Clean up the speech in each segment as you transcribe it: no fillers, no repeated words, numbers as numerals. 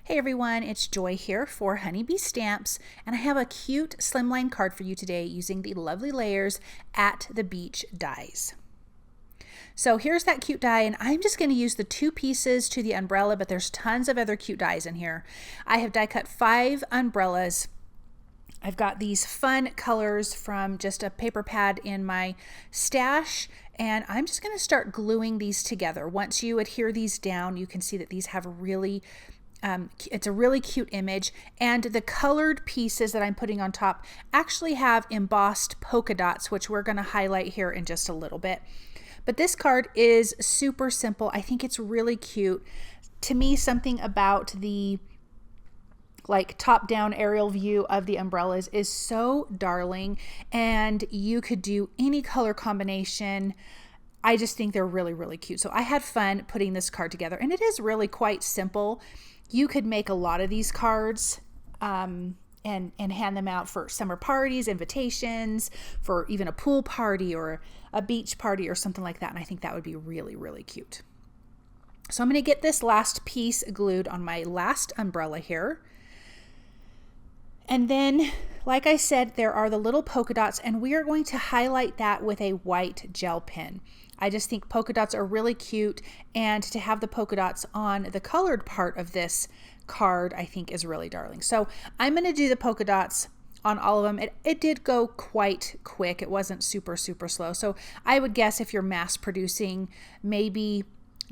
Hey everyone, it's Joy here for Honeybee Stamps, and I have a cute slimline card for you today using the Lovely Layers At the Beach dies. So here's that cute die, and I'm just going to use the 2 pieces to the umbrella, but there's tons of other cute dies in here. I have die cut 5 umbrellas. I've got these fun colors from just a paper pad in my stash, and I'm just going to start gluing these together. Once you adhere these down, you can see that these have it's a really cute image, and the colored pieces that I'm putting on top actually have embossed polka dots, which we're going to highlight here in just a little bit. But this card is super simple. I think it's really cute. To me, something about the top-down aerial view of the umbrellas is so darling, and you could do any color combination. I just think they're really, really cute. So I had fun putting this card together, and it is really quite simple. You could make a lot of these cards and hand them out for summer parties, invitations, for even a pool party or a beach party or something like that. And I think that would be really, really cute. So I'm going to get this last piece glued on my last umbrella here. And then, like I said, there are the little polka dots, and we are going to highlight that with a white gel pen. I just think polka dots are really cute, and to have the polka dots on the colored part of this card, I think is really darling. So I'm going to do the polka dots on all of them. It did go quite quick. It wasn't super, super slow. So I would guess if you're mass producing, maybe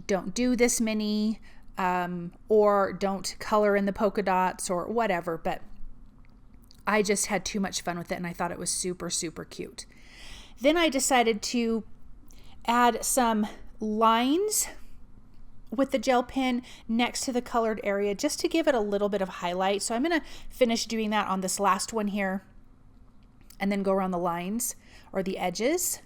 don't do this many or don't color in the polka dots or whatever, but I just had too much fun with it, and I thought it was super, super cute. Then I decided to add some lines with the gel pen next to the colored area just to give it a little bit of highlight. So I'm going to finish doing that on this last one here and then go around the lines or the edges.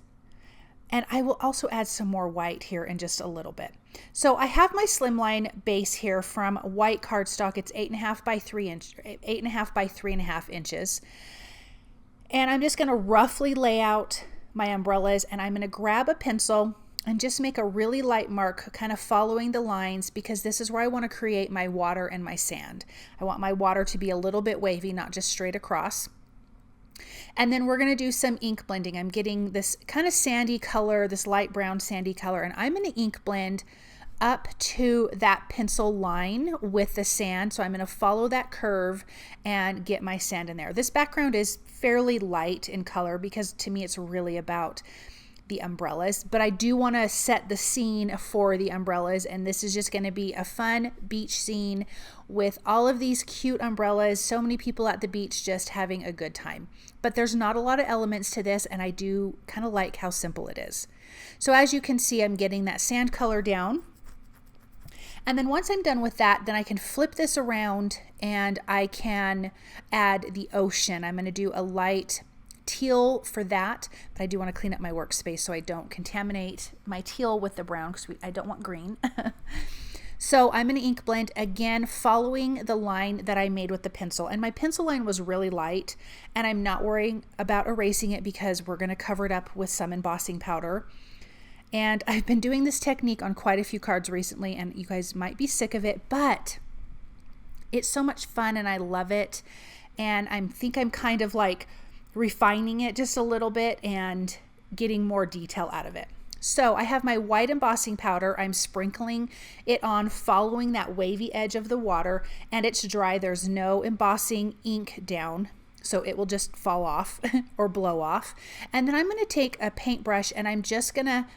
And I will also add some more white here in just a little bit. So I have my slimline base here from white cardstock. It's 8.5 by 8.5 by 3.5 inches. And I'm just going to roughly lay out my umbrellas, and I'm going to grab a pencil and just make a really light mark, kind of following the lines, because this is where I want to create my water and my sand. I want my water to be a little bit wavy, not just straight across. And then we're going to do some ink blending. I'm getting this kind of sandy color, this light brown sandy color, and I'm going to ink blend up to that pencil line with the sand. So I'm going to follow that curve and get my sand in there. This background is fairly light in color because to me it's really about the umbrellas, but I do want to set the scene for the umbrellas, and this is just going to be a fun beach scene with all of these cute umbrellas, so many people at the beach just having a good time. But there's not a lot of elements to this, and I do kind of like how simple it is. So as you can see, I'm getting that sand color down. And then once I'm done with that, then I can flip this around and I can add the ocean. I'm going to do a light teal for that, but I do want to clean up my workspace so I don't contaminate my teal with the brown because I don't want green. So I'm going to ink blend again, following the line that I made with the pencil. And my pencil line was really light, and I'm not worrying about erasing it because we're going to cover it up with some embossing powder. And I've been doing this technique on quite a few cards recently, and you guys might be sick of it, but it's so much fun and I love it. And I think I'm kind of like refining it just a little bit and getting more detail out of it. So I have my white embossing powder. I'm sprinkling it on, following that wavy edge of the water, and it's dry. There's no embossing ink down, so it will just fall off or blow off. And then I'm going to take a paintbrush and I'm just going to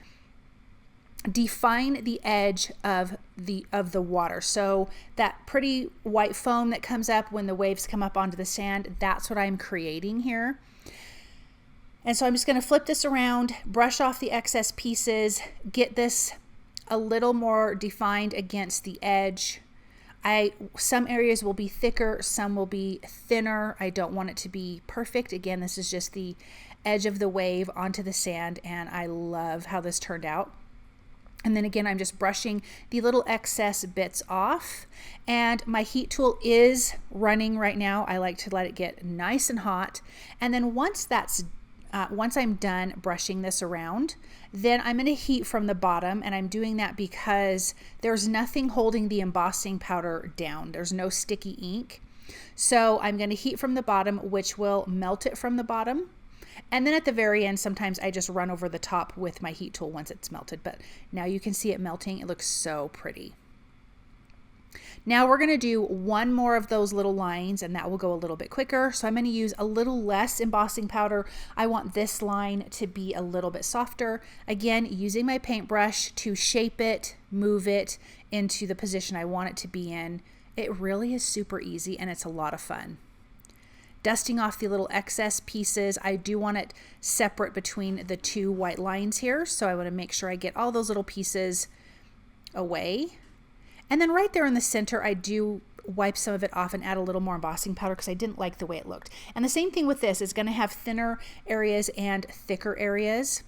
define the edge of the water. So that pretty white foam that comes up when the waves come up onto the sand, that's what I'm creating here. And so I'm just going to flip this around, brush off the excess pieces, get this a little more defined against the edge. Some areas will be thicker, some will be thinner. I don't want it to be perfect. Again, this is just the edge of the wave onto the sand, and I love how this turned out. And then again, I'm just brushing the little excess bits off, and my heat tool is running right now. I like to let it get nice and hot. And then once that's once I'm done brushing this around, then I'm going to heat from the bottom, and I'm doing that because there's nothing holding the embossing powder down. There's no sticky ink. So I'm going to heat from the bottom, which will melt it from the bottom. And then at the very end, sometimes I just run over the top with my heat tool once it's melted. But now you can see it melting. It looks so pretty. Now we're going to do one more of those little lines, and that will go a little bit quicker. So I'm going to use a little less embossing powder. I want this line to be a little bit softer. Again, using my paintbrush to shape it, move it into the position I want it to be in. It really is super easy, and it's a lot of fun. Dusting off the little excess pieces. I do want it separate between the two white lines here, so I want to make sure I get all those little pieces away. And then right there in the center, I do wipe some of it off and add a little more embossing powder because I didn't like the way it looked. And the same thing with this. It's going to have thinner areas and thicker areas.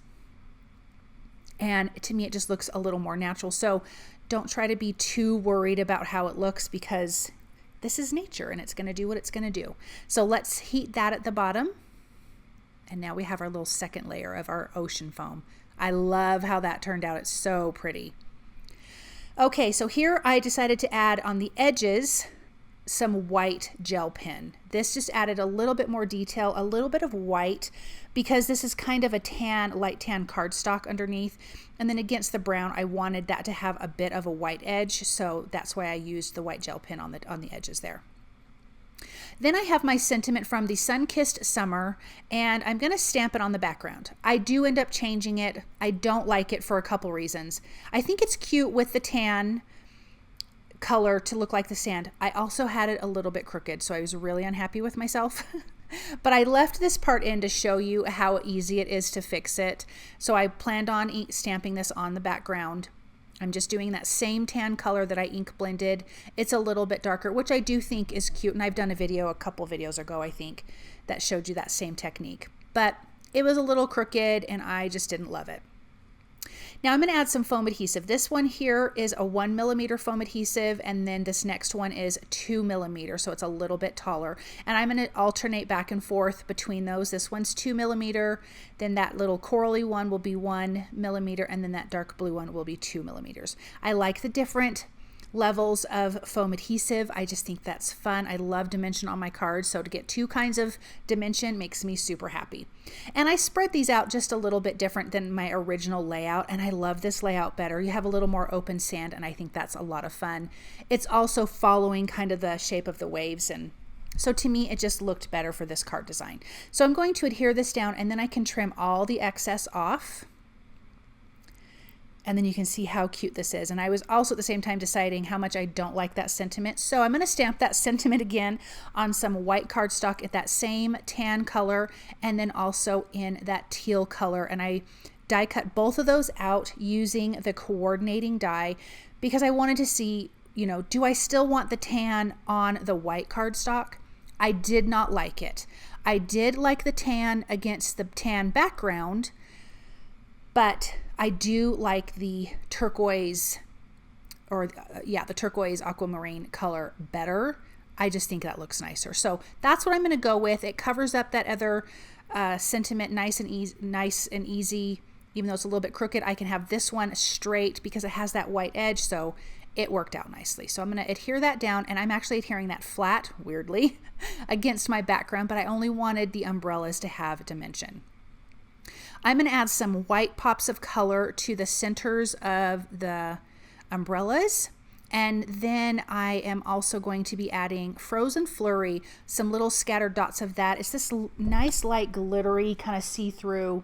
And to me, it just looks a little more natural. So don't try to be too worried about how it looks because this is nature and it's going to do what it's going to do. So let's heat that at the bottom. And now we have our little second layer of our ocean foam. I love how that turned out. It's so pretty. Okay, so here I decided to add on the edges some white gel pen. This just added a little bit more detail, a little bit of white, because this is kind of a tan, light tan cardstock underneath. And then against the brown, I wanted that to have a bit of a white edge, so that's why I used the white gel pen on the edges there. Then I have my sentiment from the Sun-Kissed Summer, and I'm going to stamp it on the background. I do end up changing it. I don't like it for a couple reasons. I think it's cute with the tan color to look like the sand. I also had it a little bit crooked, so I was really unhappy with myself. But I left this part in to show you how easy it is to fix it. So I planned on stamping this on the background. I'm just doing that same tan color that I ink blended. It's a little bit darker, which I do think is cute. And I've done a video a couple videos ago, I think, that showed you that same technique. But it was a little crooked and I just didn't love it. Now I'm going to add some foam adhesive. This one here is a 1mm foam adhesive, and then this next one is 2mm, so it's a little bit taller. And I'm going to alternate back and forth between those. This one's 2mm, then that little corally one will be 1mm, and then that dark blue one will be 2mm. I like the different levels of foam adhesive. I just think that's fun. I love dimension on my cards, so to get two kinds of dimension makes me super happy. And I spread these out just a little bit different than my original layout, and I love this layout better. You have a little more open sand, and I think that's a lot of fun. It's also following kind of the shape of the waves, and so to me it just looked better for this card design. So I'm going to adhere this down, and then I can trim all the excess off. And then you can see how cute this is. And I was also at the same time deciding how much I don't like that sentiment. So I'm going to stamp that sentiment again on some white cardstock at that same tan color, and then also in that teal color. And I die cut both of those out using the coordinating die because I wanted to see, you know, do I still want the tan on the white cardstock? I did not like it. I did like the tan against the tan background, but I do like the turquoise, or the turquoise aquamarine color better. I just think that looks nicer. So that's what I'm going to go with. It covers up that other sentiment nice and easy. Even though it's a little bit crooked, I can have this one straight because it has that white edge. So it worked out nicely. So I'm going to adhere that down, and I'm actually adhering that flat, weirdly, against my background, but I only wanted the umbrellas to have dimension. I'm going to add some white pops of color to the centers of the umbrellas. And then I am also going to be adding Frozen Flurry, some little scattered dots of that. It's this nice, light, glittery, kind of see-through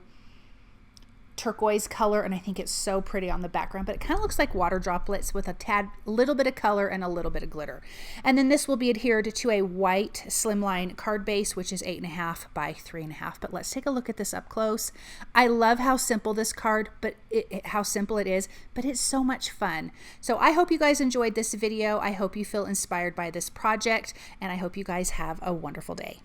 turquoise color, and I think it's so pretty on the background, but it kind of looks like water droplets with a little bit of color and a little bit of glitter. And then this will be adhered to a white slimline card base, which is 8.5 by 3.5. But let's take a look at this up close. I love how simple this card, but how simple it is, but it's so much fun. So I hope you guys enjoyed this video. I hope you feel inspired by this project, and I hope you guys have a wonderful day.